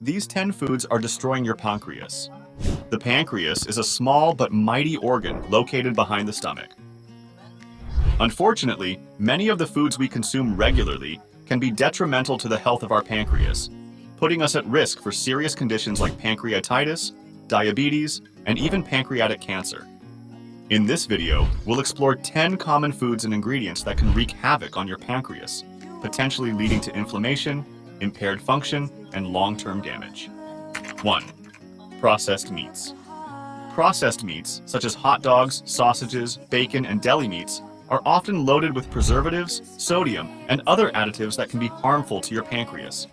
These 10 foods are destroying your pancreas. The pancreas is a small but mighty organ located behind the stomach. Unfortunately, many of the foods we consume regularly can be detrimental to the health of our pancreas, putting us at risk for serious conditions like pancreatitis, diabetes, and even pancreatic cancer. In this video, we'll explore 10 common foods and ingredients that can wreak havoc on your pancreas, potentially leading to inflammation, impaired function, and long-term damage. 1. Processed meats. Processed meats, such as hot dogs, sausages, bacon, and deli meats, are often loaded with preservatives, sodium, and other additives that can be harmful to your pancreas.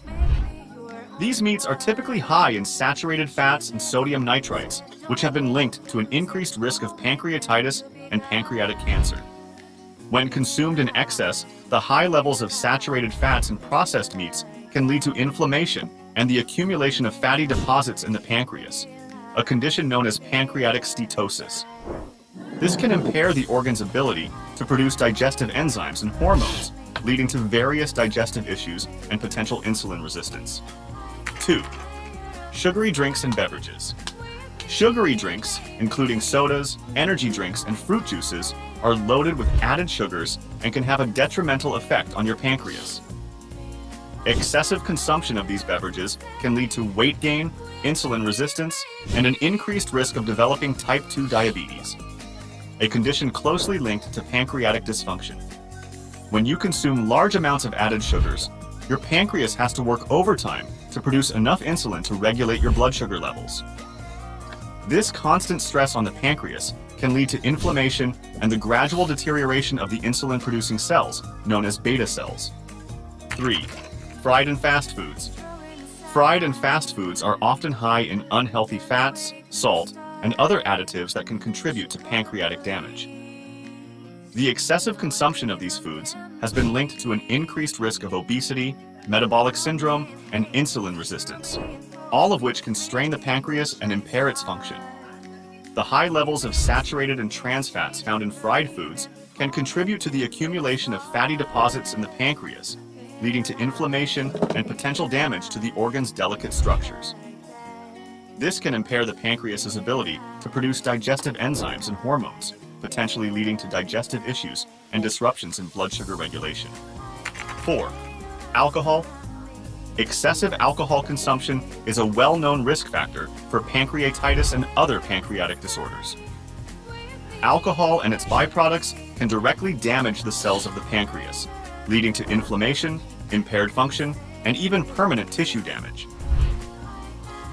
These meats are typically high in saturated fats and sodium nitrites, which have been linked to an increased risk of pancreatitis and pancreatic cancer. When consumed in excess, the high levels of saturated fats in processed meats can lead to inflammation and the accumulation of fatty deposits in the pancreas, a condition known as pancreatic steatosis. This can impair the organ's ability to produce digestive enzymes and hormones, leading to various digestive issues and potential insulin resistance. 2. Sugary drinks and beverages. Sugary drinks, including sodas, energy drinks, and fruit juices, are loaded with added sugars and can have a detrimental effect on your pancreas. Excessive consumption of these beverages can lead to weight gain, insulin resistance, and an increased risk of developing type 2 diabetes, a condition closely linked to pancreatic dysfunction. When you consume large amounts of added sugars, your pancreas has to work overtime to produce enough insulin to regulate your blood sugar levels. This constant stress on the pancreas can lead to inflammation and the gradual deterioration of the insulin-producing cells, known as beta cells. 3. Fried and fast foods. Fried and fast foods are often high in unhealthy fats, salt, and other additives that can contribute to pancreatic damage. The excessive consumption of these foods has been linked to an increased risk of obesity, metabolic syndrome, and insulin resistance, all of which can strain the pancreas and impair its function. The high levels of saturated and trans fats found in fried foods can contribute to the accumulation of fatty deposits in the pancreas, leading to inflammation and potential damage to the organ's delicate structures. This can impair the pancreas's ability to produce digestive enzymes and hormones, potentially leading to digestive issues and disruptions in blood sugar regulation. 4. Alcohol. Excessive alcohol consumption is a well-known risk factor for pancreatitis and other pancreatic disorders. Alcohol and its byproducts can directly damage the cells of the pancreas, leading to inflammation, impaired function, and even permanent tissue damage.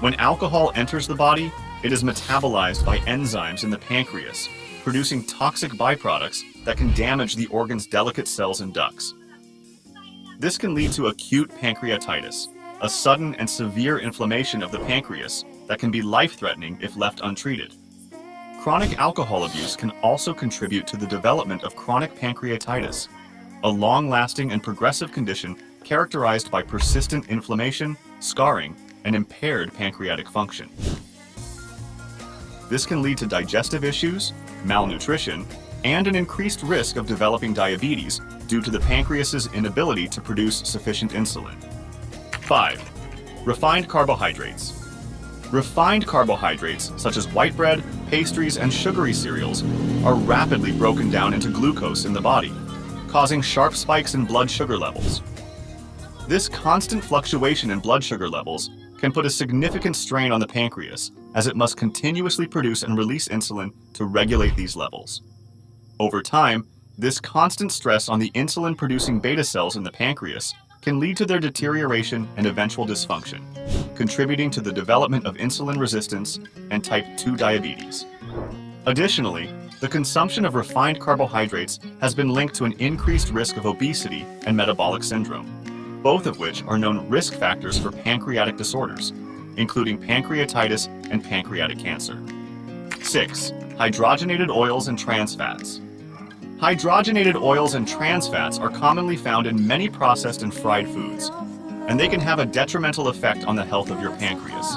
When alcohol enters the body, it is metabolized by enzymes in the pancreas, producing toxic byproducts that can damage the organ's delicate cells and ducts. This can lead to acute pancreatitis, a sudden and severe inflammation of the pancreas that can be life-threatening if left untreated. Chronic alcohol abuse can also contribute to the development of chronic pancreatitis, a long-lasting and progressive condition characterized by persistent inflammation, scarring, and impaired pancreatic function. This can lead to digestive issues, malnutrition, and an increased risk of developing diabetes due to the pancreas's inability to produce sufficient insulin. 5. Refined carbohydrates. Refined carbohydrates, such as white bread, pastries, and sugary cereals, are rapidly broken down into glucose in the body, causing sharp spikes in blood sugar levels. This constant fluctuation in blood sugar levels can put a significant strain on the pancreas, as it must continuously produce and release insulin to regulate these levels. Over time, this constant stress on the insulin-producing beta cells in the pancreas can lead to their deterioration and eventual dysfunction, contributing to the development of insulin resistance and type 2 diabetes. Additionally, the consumption of refined carbohydrates has been linked to an increased risk of obesity and metabolic syndrome, both of which are known risk factors for pancreatic disorders, including pancreatitis and pancreatic cancer. 6. Hydrogenated oils and trans fats. Hydrogenated oils and trans fats are commonly found in many processed and fried foods, and they can have a detrimental effect on the health of your pancreas.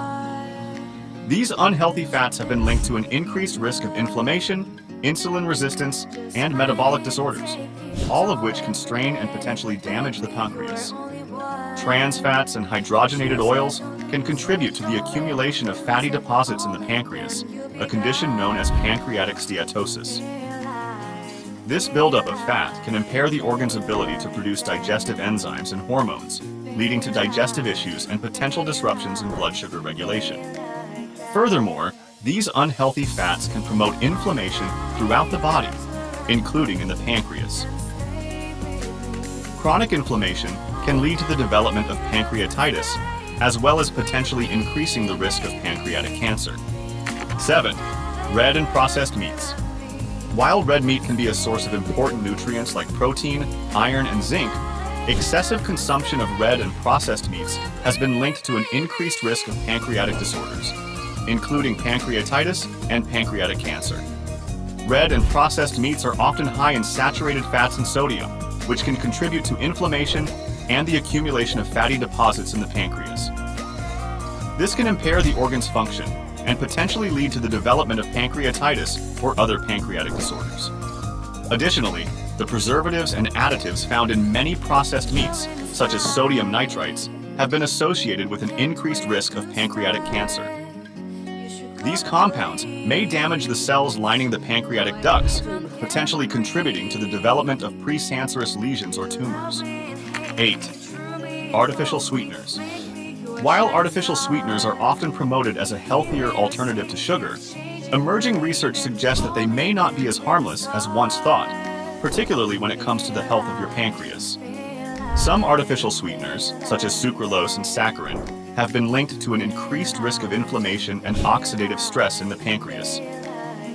These unhealthy fats have been linked to an increased risk of inflammation, insulin resistance, and metabolic disorders, all of which can strain and potentially damage the pancreas. trans fats, and hydrogenated oils can contribute to the accumulation of fatty deposits in the pancreas, a condition known as pancreatic steatosis. This buildup of fat can impair the organ's ability to produce digestive enzymes and hormones, leading to digestive issues and potential disruptions in blood sugar regulation. Furthermore, these unhealthy fats can promote inflammation throughout the body, including in the pancreas. Chronic inflammation can lead to the development of pancreatitis, as well as potentially increasing the risk of pancreatic cancer. 7. Red and processed meats. While red meat can be a source of important nutrients like protein, iron, and zinc, excessive consumption of red and processed meats has been linked to an increased risk of pancreatic disorders, including pancreatitis and pancreatic cancer. Red and processed meats are often high in saturated fats and sodium, which can contribute to inflammation and the accumulation of fatty deposits in the pancreas. This can impair the organ's function and potentially lead to the development of pancreatitis or other pancreatic disorders. Additionally, the preservatives and additives found in many processed meats, such as sodium nitrites, have been associated with an increased risk of pancreatic cancer. These compounds may damage the cells lining the pancreatic ducts, potentially contributing to the development of precancerous lesions or tumors. 8. Artificial sweeteners. While artificial sweeteners are often promoted as a healthier alternative to sugar, emerging research suggests that they may not be as harmless as once thought, particularly when it comes to the health of your pancreas. Some artificial sweeteners, such as sucralose and saccharin, have been linked to an increased risk of inflammation and oxidative stress in the pancreas.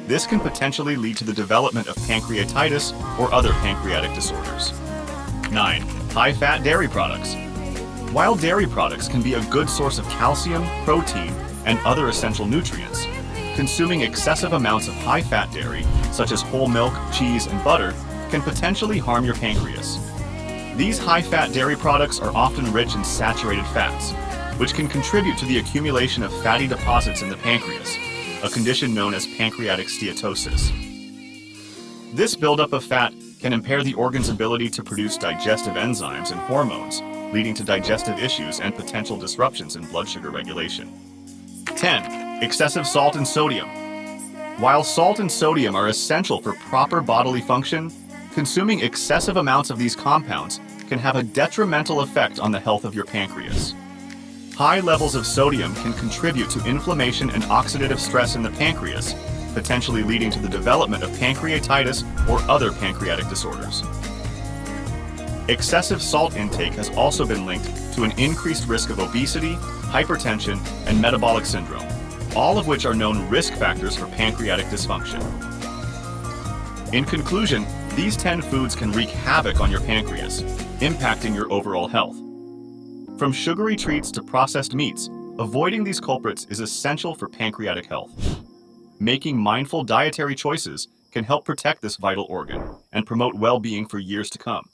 This can potentially lead to the development of pancreatitis or other pancreatic disorders. 9. High-fat dairy products. While dairy products can be a good source of calcium, protein, and other essential nutrients, consuming excessive amounts of high-fat dairy, such as whole milk, cheese, and butter, can potentially harm your pancreas. These high-fat dairy products are often rich in saturated fats, which can contribute to the accumulation of fatty deposits in the pancreas, a condition known as pancreatic steatosis. This buildup of fat can impair the organ's ability to produce digestive enzymes and hormones, leading to digestive issues and potential disruptions in blood sugar regulation. 10. Excessive salt and sodium. While salt and sodium are essential for proper bodily function, consuming excessive amounts of these compounds can have a detrimental effect on the health of your pancreas. High levels of sodium can contribute to inflammation and oxidative stress in the pancreas, potentially leading to the development of pancreatitis or other pancreatic disorders. Excessive salt intake has also been linked to an increased risk of obesity, hypertension, and metabolic syndrome, all of which are known risk factors for pancreatic dysfunction. In conclusion, these 10 foods can wreak havoc on your pancreas, impacting your overall health. From sugary treats to processed meats, avoiding these culprits is essential for pancreatic health. Making mindful dietary choices can help protect this vital organ and promote well-being for years to come.